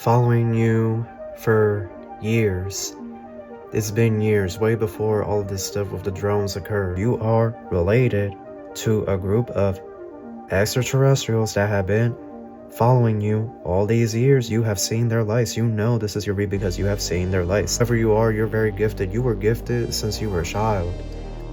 following you for years. It's been years, way before all of this stuff with the drones occurred. You are related to a group of extraterrestrials that have been following you all these years. You have seen their lights. You know this is your read because you have seen their lights. Whoever you are, you're very gifted. You were gifted since you were a child.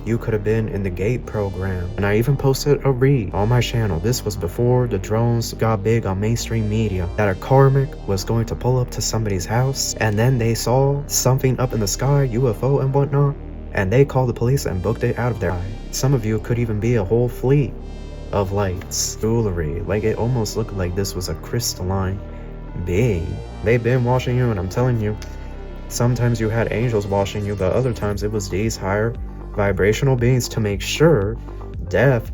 You could have been in the GATE program. And I even posted a read on my channel. This was before the drones got big on mainstream media. That a karmic was going to pull up to somebody's house, and then they saw something up in the sky, UFO and whatnot, and they called the police and booked it out of their eye. Some of you could even be a whole fleet of lights. Foolery. Like, it almost looked like this was a crystalline being. They've been watching you, and I'm telling you, sometimes you had angels watching you, but other times it was these higher vibrational beings to make sure that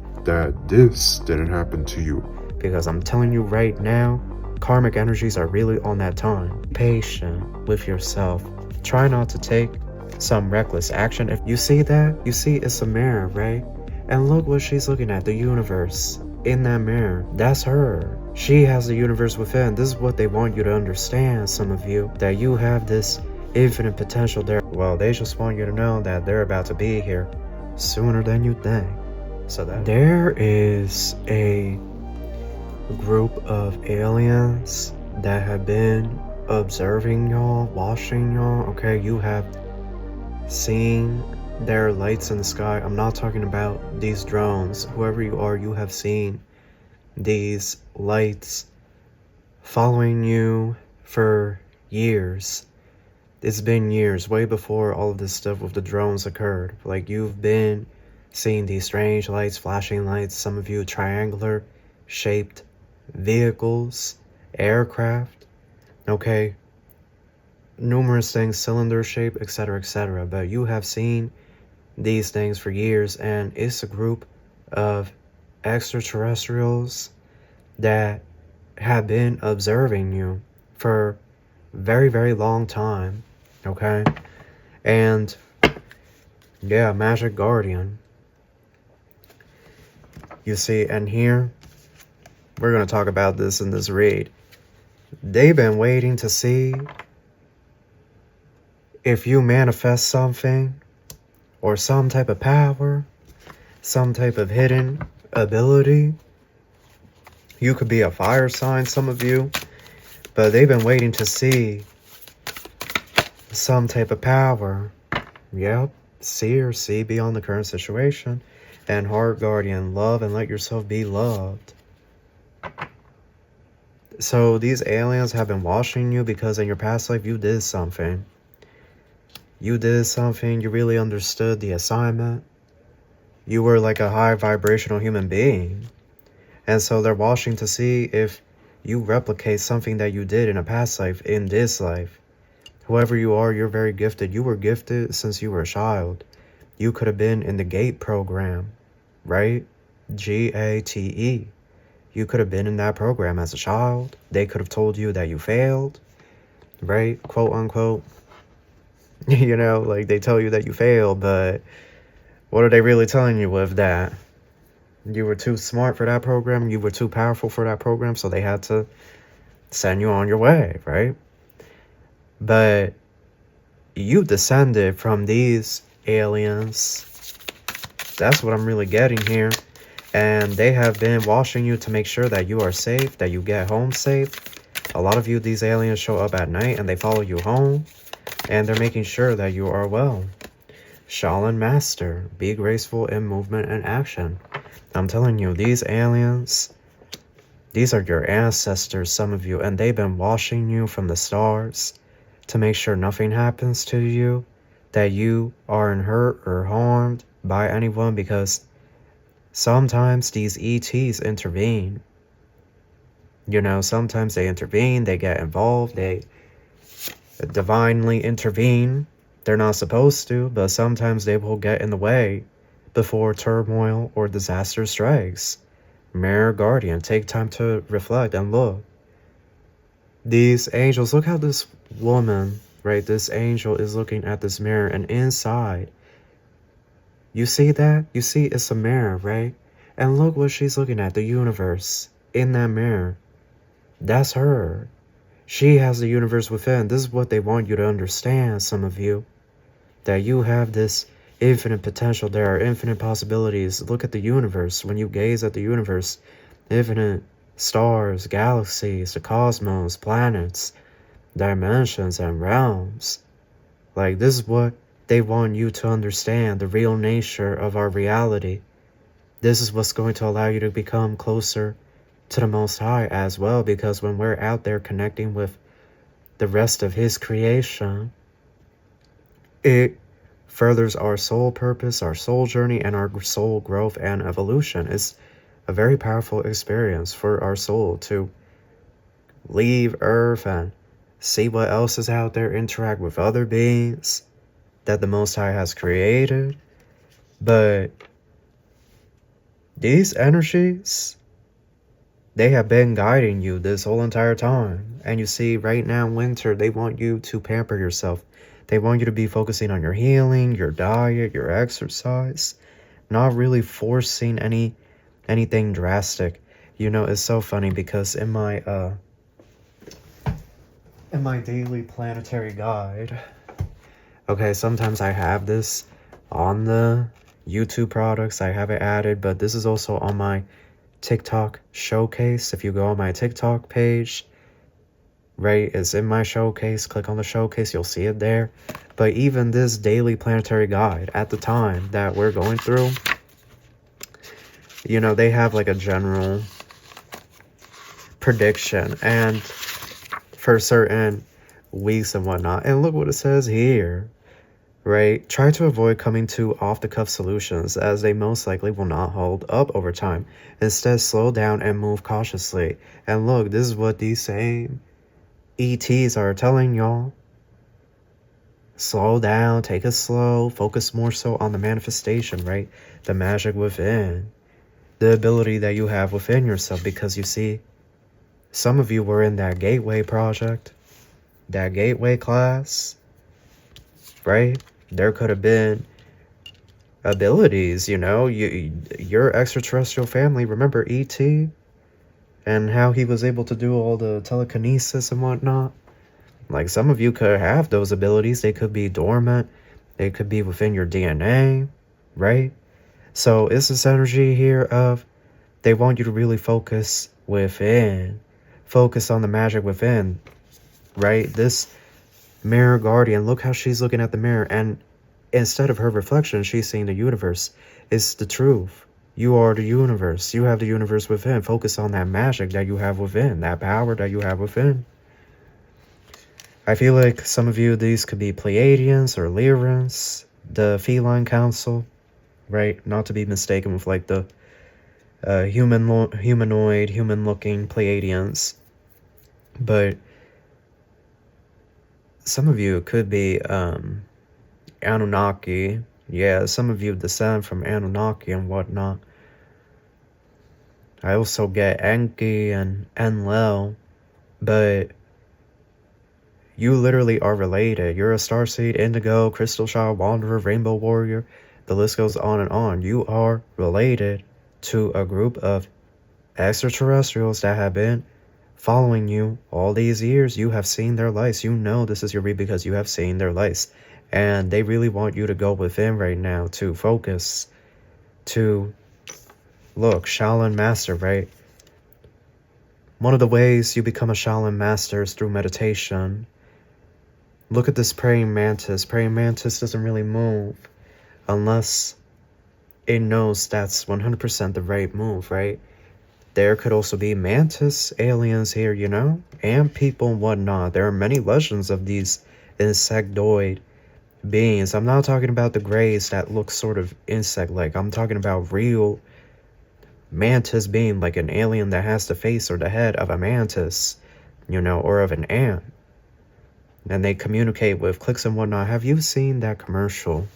this didn't happen to you. Because I'm telling you right now, karmic energies are really on that time. Patient with yourself. Try not to take some reckless action. If you see that, you see it's a mirror, right? And look what she's looking at, the universe. In that mirror, that's her. She has the universe within. This is what they want you to understand, some of you, that you have this infinite potential there. Well, they just want you to know that they're about to be here sooner than you think. So that there is a group of aliens that have been observing y'all, watching y'all. Okay, you have seen their lights in the sky. I'm not talking about these drones. Whoever you are, you have seen these lights following you for years. It's been years, way before all of this stuff with the drones occurred. Like, you've been seeing these strange lights, flashing lights, some of you triangular shaped vehicles, aircraft, okay, numerous things, cylinder shape, etc., but you have seen these things for years, and it's a group of extraterrestrials that have been observing you for very, very long time. Okay, and yeah, magic guardian. You see, and here we're going to talk about this in this read. They've been waiting to see if you manifest something or some type of power, some type of hidden ability. You could be a fire sign, some of you, but they've been waiting to see some type of power. Yep, see or see beyond the current situation. And heart guardian, love and let yourself be loved. So these aliens have been watching you because in your past life you did something. You did something, you really understood the assignment. You were like a high vibrational human being. And so they're watching to see if you replicate something that you did in a past life in this life. Whoever you are, you're very gifted. You were gifted since you were a child. You could have been in the GATE program, right? GATE. You could have been in that program as a child. They could have told you that you failed, right? Quote unquote. You know, like they tell you that you failed, but what are they really telling you with that? You were too smart for that program. You were too powerful for that program. So they had to send you on your way, right? But you descended from these aliens. That's what I'm really getting here. And they have been watching you to make sure that you are safe, that you get home safe. A lot of you, these aliens show up at night and they follow you home. And they're making sure that you are well. Shaolin Master, be graceful in movement and action. I'm telling you, these aliens, these are your ancestors, some of you, and they've been watching you from the stars to make sure nothing happens to you, that you aren't hurt or harmed by anyone, because sometimes these ETs intervene. You know, sometimes they intervene, they get involved, they divinely intervene. They're not supposed to, but sometimes they will get in the way before turmoil or disaster strikes. Mirror guardian, take time to reflect and look. These angels, look how this woman, right, this angel is looking at this mirror, and inside, you see that? You see it's a mirror, right? And look what she's looking at, the universe in that mirror. That's her. She has the universe within. This is what they want you to understand, some of you. That you have this infinite potential. There are infinite possibilities. Look at the universe. When you gaze at the universe, infinite stars, galaxies, the cosmos, planets, dimensions, and realms. Like, this is what they want you to understand, the real nature of our reality. This is what's going to allow you to become closer to the Most High as well, because when we're out there connecting with the rest of His creation, it furthers our soul purpose, our soul journey, and our soul growth and evolution. It's a very powerful experience for our soul to leave Earth and see what else is out there, interact with other beings that the Most High has created. But these energies, they have been guiding you this whole entire time. And you see, right now, winter, they want you to pamper yourself. They want you to be focusing on your healing, your diet, your exercise, not really forcing anything drastic. You know, it's so funny because in my daily planetary guide, okay, sometimes I have this on the YouTube products, I have it added, but this is also on my TikTok showcase. If you go on my TikTok page, right, it's in my showcase, click on the showcase, you'll see it there. But even this daily planetary guide, at the time that we're going through, you know, they have like a general prediction and for certain weeks and whatnot. And look what it says here, right? Try to avoid coming to off-the-cuff solutions, as they most likely will not hold up over time. Instead, slow down and move cautiously. And look, this is what these same ETs are telling y'all. Slow down, take it slow, focus more so on the manifestation, right? The magic within, the ability that you have within yourself. Because you see, some of you were in that gateway project, that gateway class, right? There could have been abilities, you know, your extraterrestrial family. Remember E.T. and how he was able to do all the telekinesis and whatnot? Like, some of you could have those abilities. They could be dormant. They could be within your DNA, right? So it's this energy here of they want you to really focus within. Focus on the magic within, right? This mirror guardian, look how she's looking at the mirror, and instead of her reflection, she's seeing the universe. It's the truth. You are the universe. You have the universe within. Focus on that magic that you have within, that power that you have within. I feel like some of you, these could be Pleiadians or Lyrans, the feline council, right? Not to be mistaken with like the humanoid, human-looking Pleiadians. But some of you could be Anunnaki. Yeah, some of you descend from Anunnaki and whatnot. I also get Enki and Enlil, but you literally are related. You're a starseed, indigo, crystal child, wanderer, rainbow warrior. The list goes on and on. You are related to a group of extraterrestrials that have been following you all these years. You have seen their lights. You know this is your read because you have seen their lights. And they really want you to go within right now, to focus, to look, Shaolin Master, right? One of the ways you become a Shaolin Master is through meditation. Look at this praying mantis. Praying mantis doesn't really move unless it knows that's 100% the right move, right? There could also be mantis aliens here, you know, and people and whatnot. There are many legends of these insectoid beings. I'm not talking about the grays that look sort of insect-like. I'm talking about real mantis being, like an alien that has the face or the head of a mantis, you know, or of an ant. And they communicate with clicks and whatnot. Have you seen that commercial?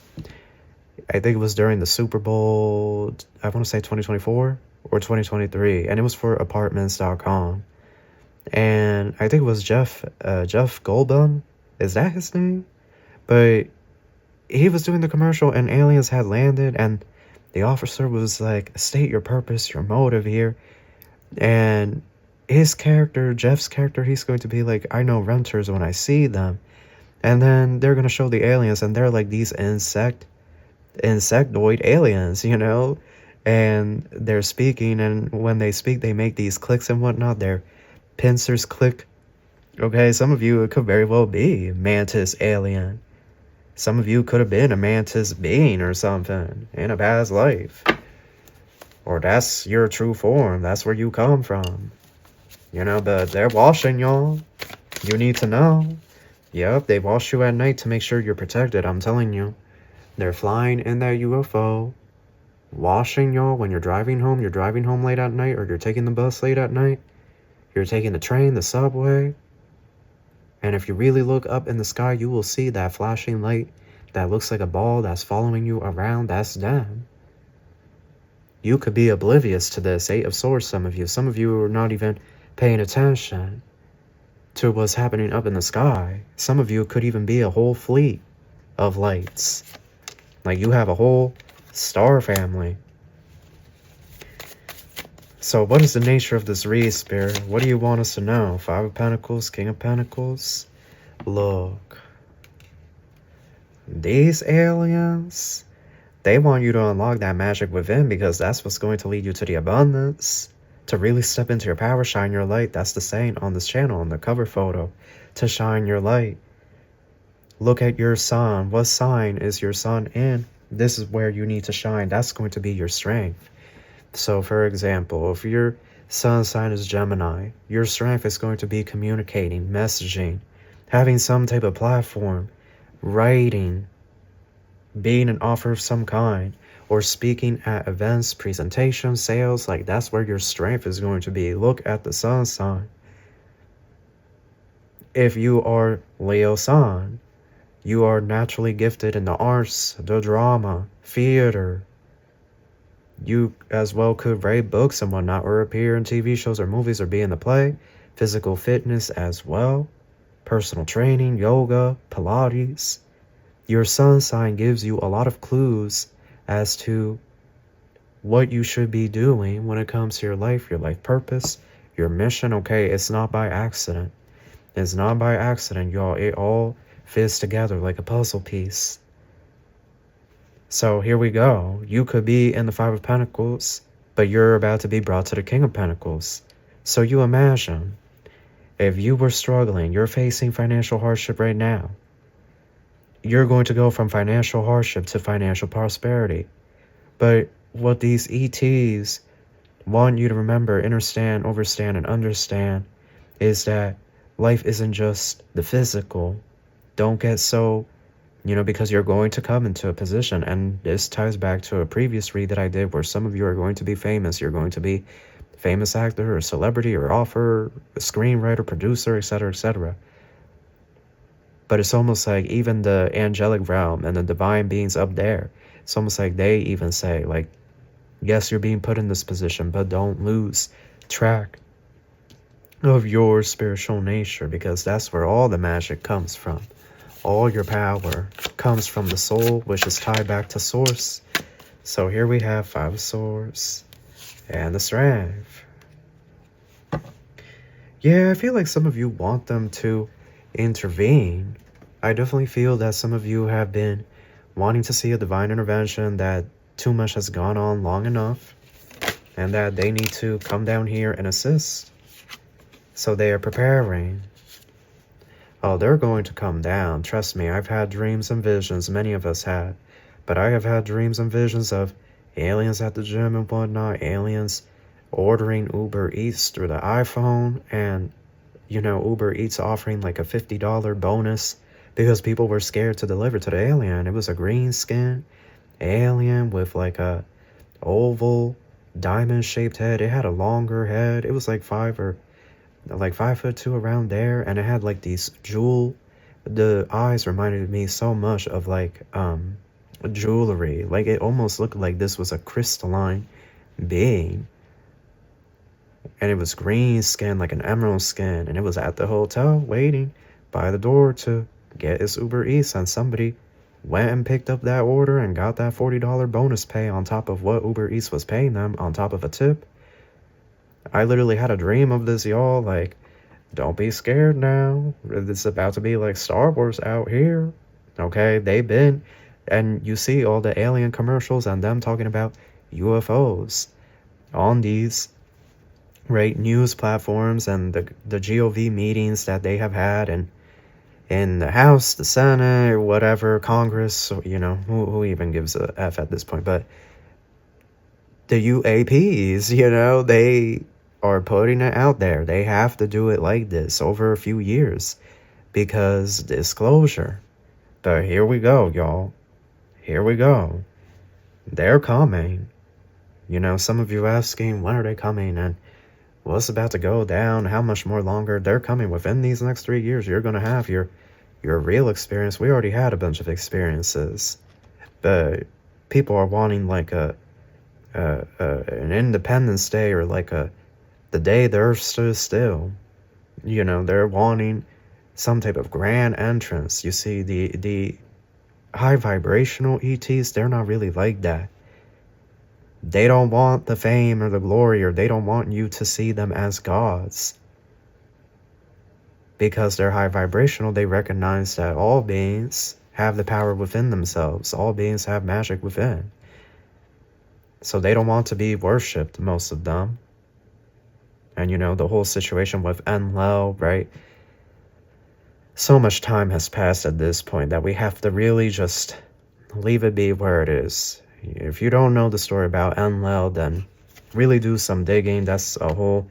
I think it was during the Super Bowl, I want to say 2024 or 2023. And it was for apartments.com. And I think it was Jeff Goldblum. Is that his name? But he was doing the commercial and aliens had landed and the officer was like, state your purpose, your motive here. And his character, Jeff's character, he's going to be like, I know renters when I see them. And then they're going to show the aliens, and they're like these insectoid aliens, you know? And they're speaking, and when they speak, they make these clicks and whatnot. Their pincers click. Okay, some of you, it could very well be mantis alien. Some of you could have been a mantis being or something in a past life. Or that's your true form. That's where you come from. You know, but they're washing y'all. You need to know. Yep, they wash you at night to make sure you're protected, I'm telling you. They're flying in that UFO, washing y'all when you're driving home late at night, or you're taking the bus late at night. You're taking the train, the subway. And if you really look up in the sky, you will see that flashing light that looks like a ball that's following you around. That's them. You could be oblivious to this, Eight of Swords, some of you. Some of you are not even paying attention to what's happening up in the sky. Some of you could even be a whole fleet of lights. Like you have a whole star family. So what is the nature of this read, Spirit? What do you want us to know? Five of Pentacles, King of Pentacles. Look. These aliens, they want you to unlock that magic within, because that's what's going to lead you to the abundance. To really step into your power, shine your light. That's the saying on this channel, on the cover photo. To shine your light. Look at your sun. What sign is your sun in? This is where you need to shine. That's going to be your strength. So, for example, if your sun sign is Gemini, your strength is going to be communicating, messaging, having some type of platform, writing, being an offer of some kind, or speaking at events, presentations, sales. Like that's where your strength is going to be. Look at the sun sign. If you are Leo sun, you are naturally gifted in the arts, the drama, theater. You as well could write books and whatnot, or appear in TV shows or movies, or be in the play. Physical fitness as well. Personal training, yoga, Pilates. Your sun sign gives you a lot of clues as to what you should be doing when it comes to your life purpose, your mission. Okay, it's not by accident. It's not by accident, y'all. It all fits together like a puzzle piece. So here we go. You could be in the Five of Pentacles, but you're about to be brought to the King of Pentacles. So you imagine, if you were struggling, you're facing financial hardship right now. You're going to go from financial hardship to financial prosperity. But what these ETs want you to remember, understand, and understand is that life isn't just the physical. Don't get so, because you're going to come into a position, and this ties back to a previous read that I did where some of you are going to be famous. You're going to be a famous actor or celebrity or author, a screenwriter, producer, etc., etc. But it's almost like even the angelic realm and the divine beings up there, it's almost like they even say, like, yes, you're being put in this position, but don't lose track of your spiritual nature, because that's where all the magic comes from. All your power comes from the soul, which is tied back to source. So here we have Five of Swords and the Strength. Yeah, I feel like some of you want them to intervene. I definitely feel that some of you have been wanting to see a divine intervention, that too much has gone on long enough, and that they need to come down here and assist. So they are preparing. Oh, they're going to come down. Trust me, I've had dreams and visions. Many of us had. But I have had dreams and visions of aliens at the gym and whatnot. Aliens ordering Uber Eats through the iPhone. And, Uber Eats offering like a $50 bonus because people were scared to deliver to the alien. It was a green skin alien with like a oval diamond-shaped head. It had a longer head. It was like 5'2" around there, and it had like these the eyes reminded me so much of like jewelry. Like it almost looked like this was a crystalline being, and it was green skin, like an emerald skin, and it was at the hotel waiting by the door to get its Uber Eats, and somebody went and picked up that order and got that $40 bonus pay on top of what Uber Eats was paying them, on top of a tip. I literally had a dream of this, y'all. Like, don't be scared now. It's about to be like Star Wars out here. Okay, they've been, and you see all the alien commercials and them talking about UFOs on these right news platforms and the GOV meetings that they have had, and in the House, the Senate, or whatever, Congress, you know, who even gives a F at this point? But the UAPs, you know, they are putting it out there. They have to do it like this over a few years because disclosure. But here we go, y'all. Here we go. They're coming. You know, some of you asking, when are they coming? And what's about to go down? How much more longer? They're coming within these next 3 years. You're going to have your real experience. We already had a bunch of experiences. But people are wanting like an Independence Day, or like the day the earth stood still. You know, they're wanting some type of grand entrance. You see, the high vibrational ETs, they're not really like that. They don't want the fame or the glory, or they don't want you to see them as gods. Because they're high vibrational, they recognize that all beings have the power within themselves. All beings have magic within. So they don't want to be worshipped, most of them. And you know, the whole situation with Enlil, right? So much time has passed at this point that we have to really just leave it be where it is. If you don't know the story about Enlil, then really do some digging. That's a whole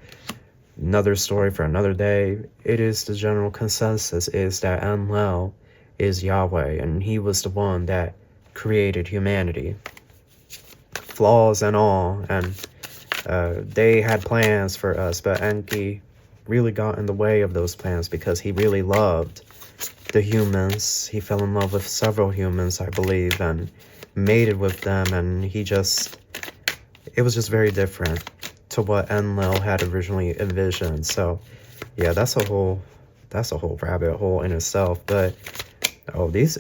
another story for another day. It is the general consensus is that Enlil is Yahweh, and he was the one that created humanity, flaws and all, and they had plans for us, but Enki really got in the way of those plans because he really loved the humans. He fell in love with several humans, I believe, and mated with them, and it was just very different to what Enlil had originally envisioned. So yeah, that's a whole rabbit hole in itself. But oh, these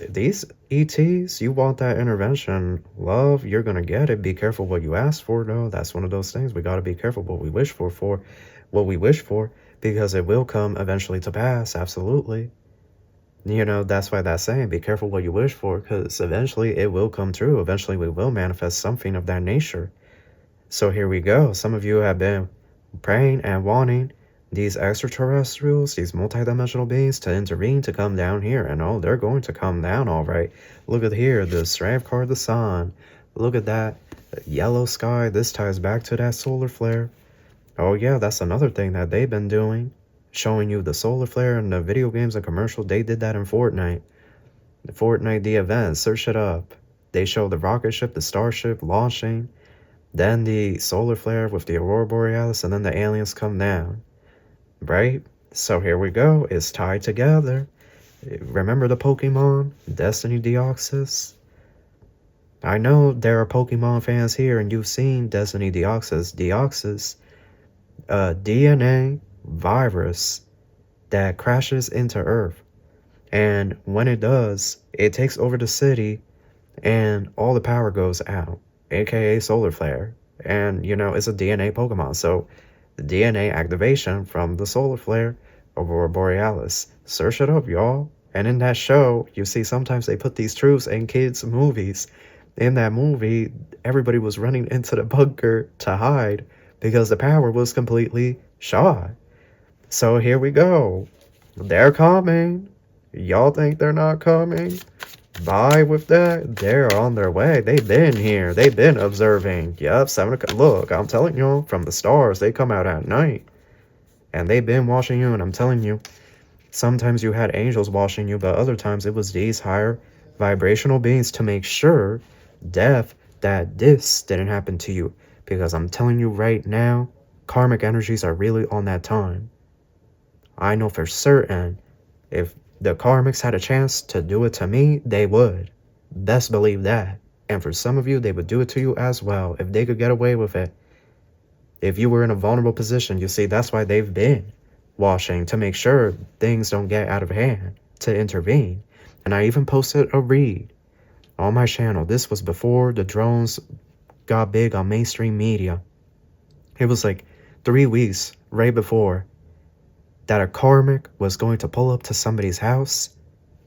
ETs, you want that intervention, love, you're gonna get it. Be careful what you ask for, though. That's one of those things. We gotta be careful what we wish for what we wish for, because it will come eventually to pass. Absolutely. You know, that's why that's saying, be careful what you wish for, because eventually it will come true. Eventually we will manifest something of that nature. So here we go. Some of you have been praying and wanting these extraterrestrials, these multidimensional beings to intervene, to come down here. And oh, they're going to come down, all right. Look at here, the strand card, the sun. Look at that yellow sky. This ties back to that solar flare. Oh yeah, that's another thing that they've been doing. Showing you the solar flare in the video games and commercial. They did that in Fortnite. The event, search it up. They show the rocket ship, the starship launching, then the solar flare with the aurora borealis, and then the aliens come down. Right? So here we go. It's tied together. Remember the Pokemon? Destiny Deoxys? I know there are Pokemon fans here, and you've seen Destiny Deoxys. Deoxys, DNA virus that crashes into Earth. And when it does, it takes over the city, and all the power goes out, aka solar flare. And you know, it's a DNA Pokemon, so the DNA activation from the solar flare, aurora borealis. Search it up, y'all. And in that show, you see sometimes they put these truths in kids' movies. In that movie, everybody was running into the bunker to hide because the power was completely shot. So here we go. They're coming. Y'all think they're not coming? Bye with that. They're on their way. They've been here. They've been observing. Yep, 7 o'clock. Look, I'm telling you, from the stars, they come out at night. And they've been watching you, and I'm telling you, sometimes you had angels watching you, but other times it was these higher vibrational beings to make sure that this didn't happen to you. Because I'm telling you right now, karmic energies are really on that time. I know for certain, if the karmics had a chance to do it to me, they would. Best believe that. And for some of you, they would do it to you as well, if they could get away with it. If you were in a vulnerable position, you see, that's why they've been watching, to make sure things don't get out of hand, to intervene. And I even posted a read on my channel. This was before the drones got big on mainstream media. It was like 3 weeks right before that a karmic was going to pull up to somebody's house,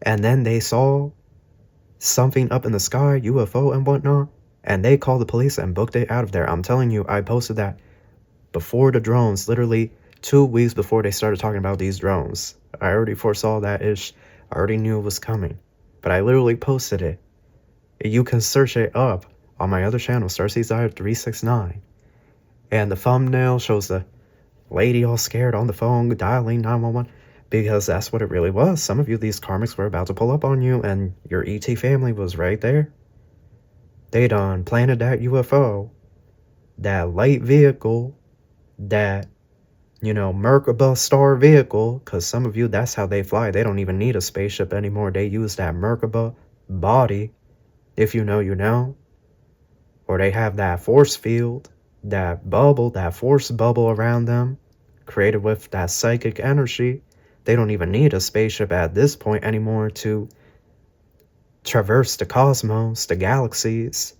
and then they saw something up in the sky, UFO and whatnot, and they called the police and booked it out of there. I'm telling you, I posted that before the drones, literally 2 weeks before they started talking about these drones. I already foresaw that ish. I already knew it was coming. But I literally posted it. You can search it up on my other channel, Starseeds 369. And the thumbnail shows the lady all scared on the phone dialing 911, because that's what it really was. Some of you, these karmics were about to pull up on you, and your ET family was right there. They done planted that UFO, that light vehicle, that, Merkaba star vehicle, because some of you, that's how they fly. They don't even need a spaceship anymore. They use that Merkaba body. If you know, you know. Or they have that force field, that bubble, that force bubble around them, created with that psychic energy. They don't even need a spaceship at this point anymore to traverse the cosmos, the galaxies.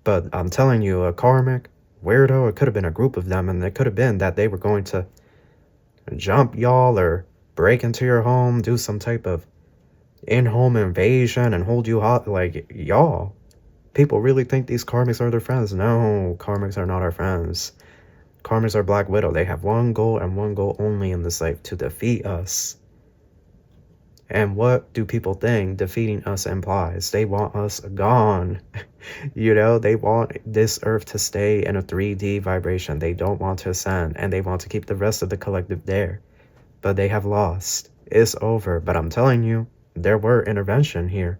But I'm telling you, a karmic weirdo, it could have been a group of them, and it could have been that they were going to jump y'all or break into your home, do some type of in-home invasion and hold you hot. Like, y'all, people really think these karmics are their friends. No, karmics are not our friends. Karmics are Black Widow. They have one goal and one goal only in this life: to defeat us. And what do people think defeating us implies? They want us gone. They want this earth to stay in a 3D vibration. They don't want to ascend, and they want to keep the rest of the collective there. But they have lost. It's over. But I'm telling you, there were intervention here.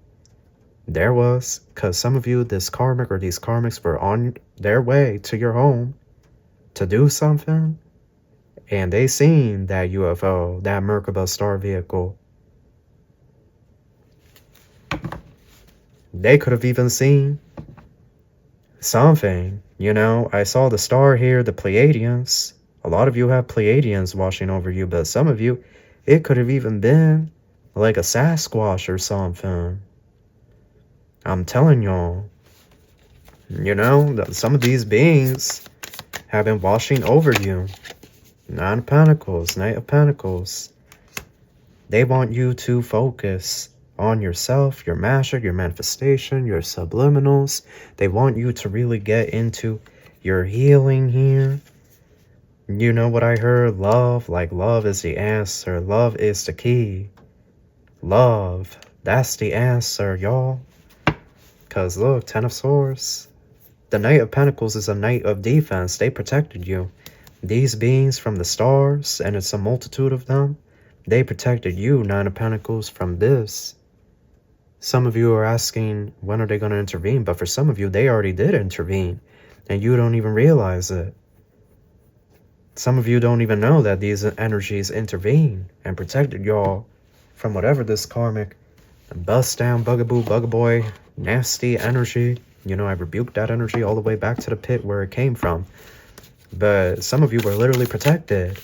There was, because some of you, this karmic or these karmics were on their way to your home to do something, and they seen that UFO, that Merkaba star vehicle. They could have even seen something, I saw the star here, the Pleiadians. A lot of you have Pleiadians watching over you, but some of you, it could have even been like a Sasquatch or something. I'm telling y'all, some of these beings have been watching over you. Nine of Pentacles, Knight of Pentacles. They want you to focus on yourself, your master, your manifestation, your subliminals. They want you to really get into your healing here. You know what I heard? Love, like love is the answer. Love is the key. Love, that's the answer, y'all. Because look, 10 of Swords. The Knight of Pentacles is a knight of defense. They protected you. These beings from the stars, and it's a multitude of them, they protected you, 9 of Pentacles, from this. Some of you are asking, when are they going to intervene? But for some of you, they already did intervene, and you don't even realize it. Some of you don't even know that these energies intervened and protected y'all from whatever this karmic bust down, bugaboo, bugaboy, nasty energy. I rebuked that energy all the way back to the pit where it came from. But some of you were literally protected.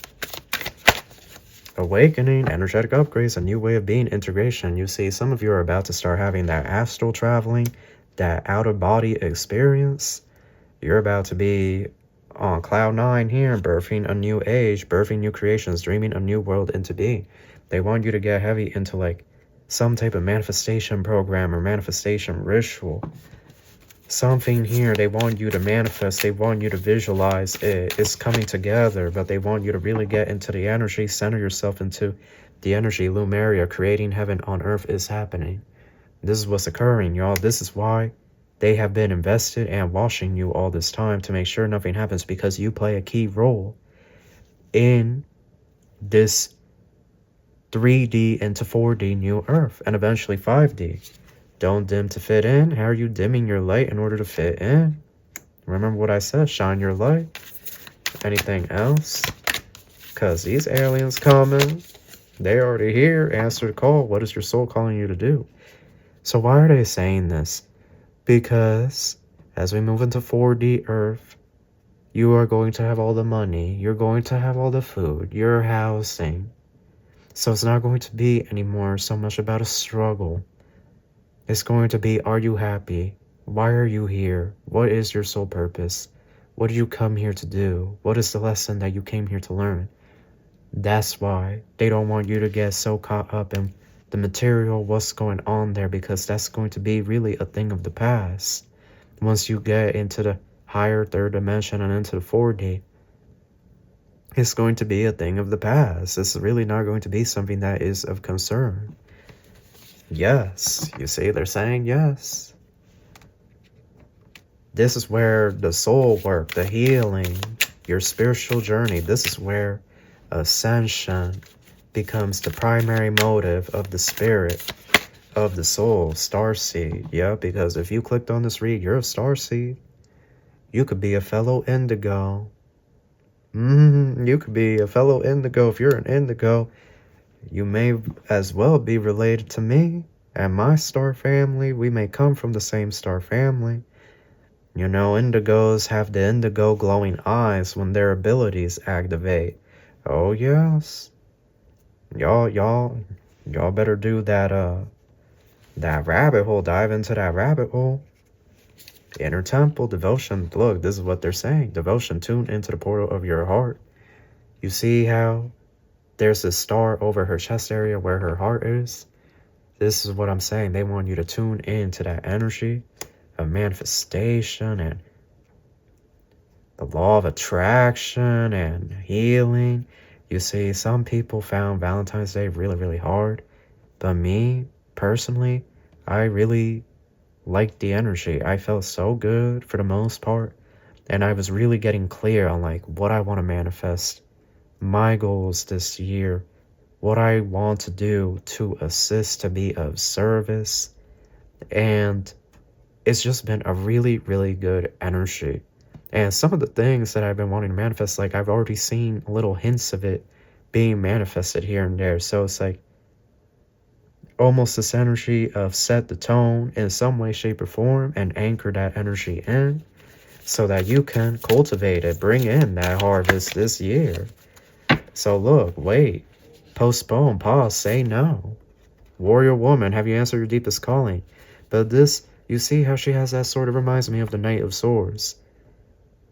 Awakening, energetic upgrades, a new way of being, integration. You see, some of you are about to start having that astral traveling, that out-of-body experience. You're about to be on cloud 9 here, birthing a new age, birthing new creations, dreaming a new world into being. They want you to get heavy into like some type of manifestation program or manifestation ritual. Something here, they want you to manifest, they want you to visualize it. It's coming together, but they want you to really get into the energy, center yourself into the energy. Lumeria, creating heaven on earth is happening. This is what's occurring, y'all. This is why they have been invested and watching you all this time, to make sure nothing happens, because you play a key role in this 3D into 4D new earth, and eventually 5D. Don't dim to fit in. How are you dimming your light in order to fit in? Remember what I said, shine your light. Anything else? Because these aliens coming, they're already here. Answer the call. What is your soul calling you to do? So why are they saying this? Because as we move into 4D earth, you are going to have all the money. You're going to have all the food, your housing. So it's not going to be anymore so much about a struggle. It's going to be, are you happy? Why are you here? What is your soul purpose? What did you come here to do? What is the lesson that you came here to learn? That's why they don't want you to get so caught up in the material, what's going on there, because that's going to be really a thing of the past. Once you get into the higher third dimension and into the 4D, it's going to be a thing of the past. It's really not going to be something that is of concern. Yes, you see, they're saying yes. This is where the soul work, the healing, your spiritual journey, this is where ascension becomes the primary motive of the spirit, of the soul, starseed. Yeah, because if you clicked on this read, you're a starseed. You could be a fellow indigo. You could be a fellow indigo. If you're an indigo, you may as well be related to me and my star family. We may come from the same star family. You know, indigos have the indigo glowing eyes when their abilities activate. Oh yes. Y'all better do that rabbit hole, dive into that rabbit hole. Inner temple, devotion. Look, this is what they're saying. Devotion, tune into the portal of your heart. You see how there's a star over her chest area where her heart is? This is what I'm saying. They want you to tune into that energy of manifestation and the law of attraction and healing. You see, some people found Valentine's Day really, really hard. But me, personally, I really liked the energy. I felt so good for the most part. And I was really getting clear on like what I want to manifest. My goals this year. What I want to do to assist, to be of service. And it's just been a really, really good energy. And some of the things that I've been wanting to manifest, like I've already seen little hints of it being manifested here and there. So it's like almost this energy of set the tone in some way, shape, or form and anchor that energy in so that you can cultivate it, bring in that harvest this year. So look, wait, postpone, pause, say no. Warrior woman, have you answered your deepest calling? But this, you see how she has that sort of reminds me of the Knight of Swords.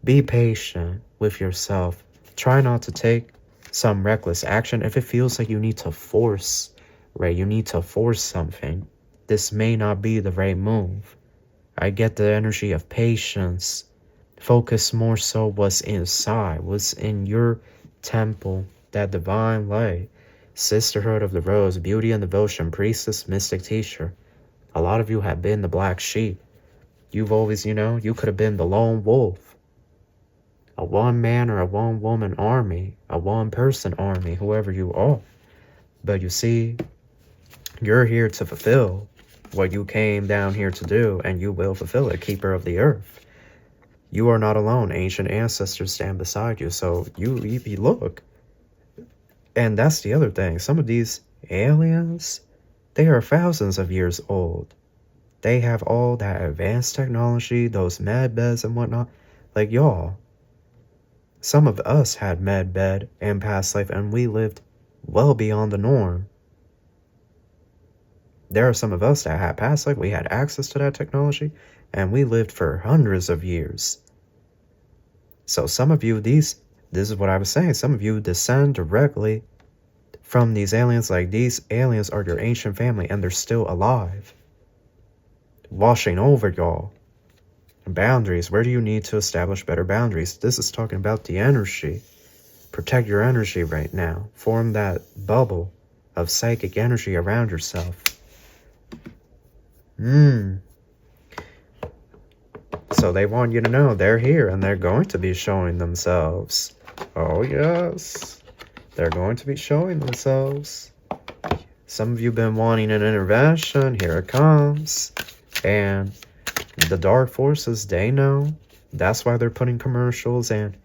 Be patient with yourself. Try not to take some reckless action if it feels like you need to force, right? You need to force something. This may not be the right move. I get the energy of patience. Focus more so what's inside, what's in your temple, that divine light. Sisterhood of the Rose, beauty and devotion, priestess, mystic teacher. A lot of you have been the black sheep. You've always, you could have been the lone wolf. A one-man or a one-woman army, a one-person army, whoever you are. But you see, you're here to fulfill what you came down here to do, and you will fulfill it, keeper of the earth. You are not alone. Ancient ancestors stand beside you. So you look. And that's the other thing. Some of these aliens, they are thousands of years old. They have all that advanced technology, those med beds and whatnot. Like y'all, some of us had med bed in past life and we lived well beyond the norm. There are some of us that had past life, we had access to that technology and we lived for hundreds of years. So some of you, this is what I was saying, some of you descend directly from these aliens. Like these aliens are your ancient family and they're still alive. Washing over y'all. Boundaries. Where do you need to establish better boundaries? This is talking about the energy. Protect your energy right now. Form that bubble of psychic energy around yourself. So they want you to know they're here and they're going to be showing themselves. Oh yes. They're going to be showing themselves. Some of you have been wanting an intervention. Here it comes. And the dark forces, they know. That's why they're putting commercials and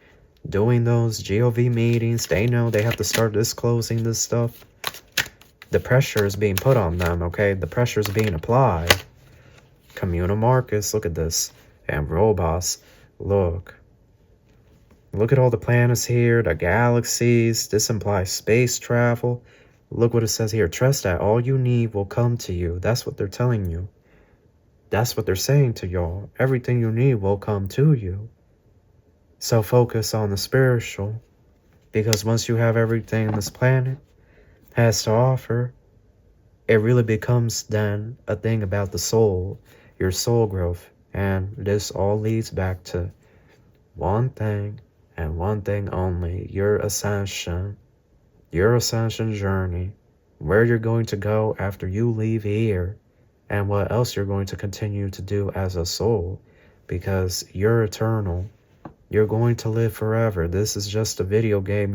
doing those GOV meetings. They know they have to start disclosing this stuff. The pressure is being put on them, okay? The pressure is being applied. Communal Marcus, look at this. And Robos, look. Look at all the planets here, the galaxies. This implies space travel. Look what it says here. Trust that all you need will come to you. That's what they're telling you. That's what they're saying to y'all. Everything you need will come to you. So focus on the spiritual, because once you have everything this planet has to offer, it really becomes then a thing about the soul, your soul growth. And this all leads back to one thing and one thing only: your ascension journey, where you're going to go after you leave here, and what else you're going to continue to do as a soul, because you're eternal. You're going to live forever. This is just a video game.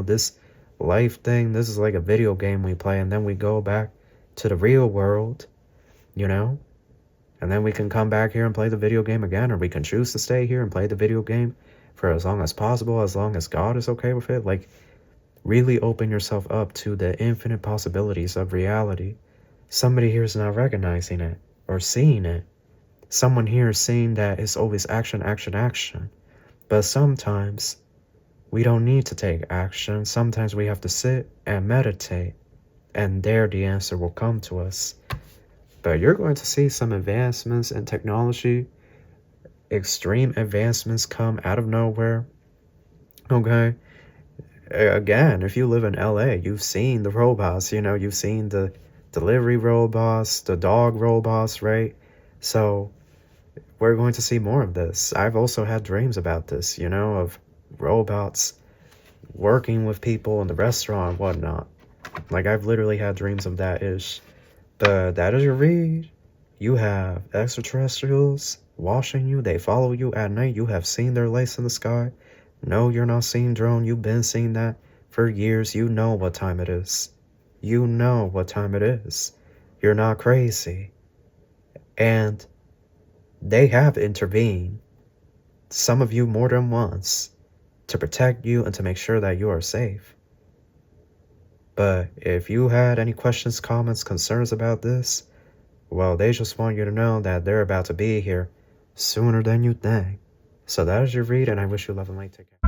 This life thing, this is like a video game we play, and then we go back to the real world, and then we can come back here and play the video game again, or we can choose to stay here and play the video game for as long as possible, as long as God is okay with it. Like, really open yourself up to the infinite possibilities of reality. Somebody here is not recognizing it or seeing it. Someone here is seeing that it's always action, action, action. But sometimes we don't need to take action. Sometimes we have to sit and meditate, and there the answer will come to us. But you're going to see some advancements in technology, extreme advancements come out of nowhere. Okay? Again, if you live in LA, you've seen the robots, you've seen the delivery robots, the dog robots, right? So we're going to see more of this. I've also had dreams about this, of robots working with people in the restaurant and whatnot. Like, I've literally had dreams of that ish. But that is your read. You have extraterrestrials watching you. They follow you at night. You have seen their lights in the sky. No, you're not seeing drone. You've been seeing that for years. You know what time it is. You know what time it is. You're not crazy. And they have intervened, some of you more than once, to protect you and to make sure that you are safe. But if you had any questions, comments, concerns about this, well, they just want you to know that they're about to be here sooner than you think. So that is your read, and I wish you love and light. Take care.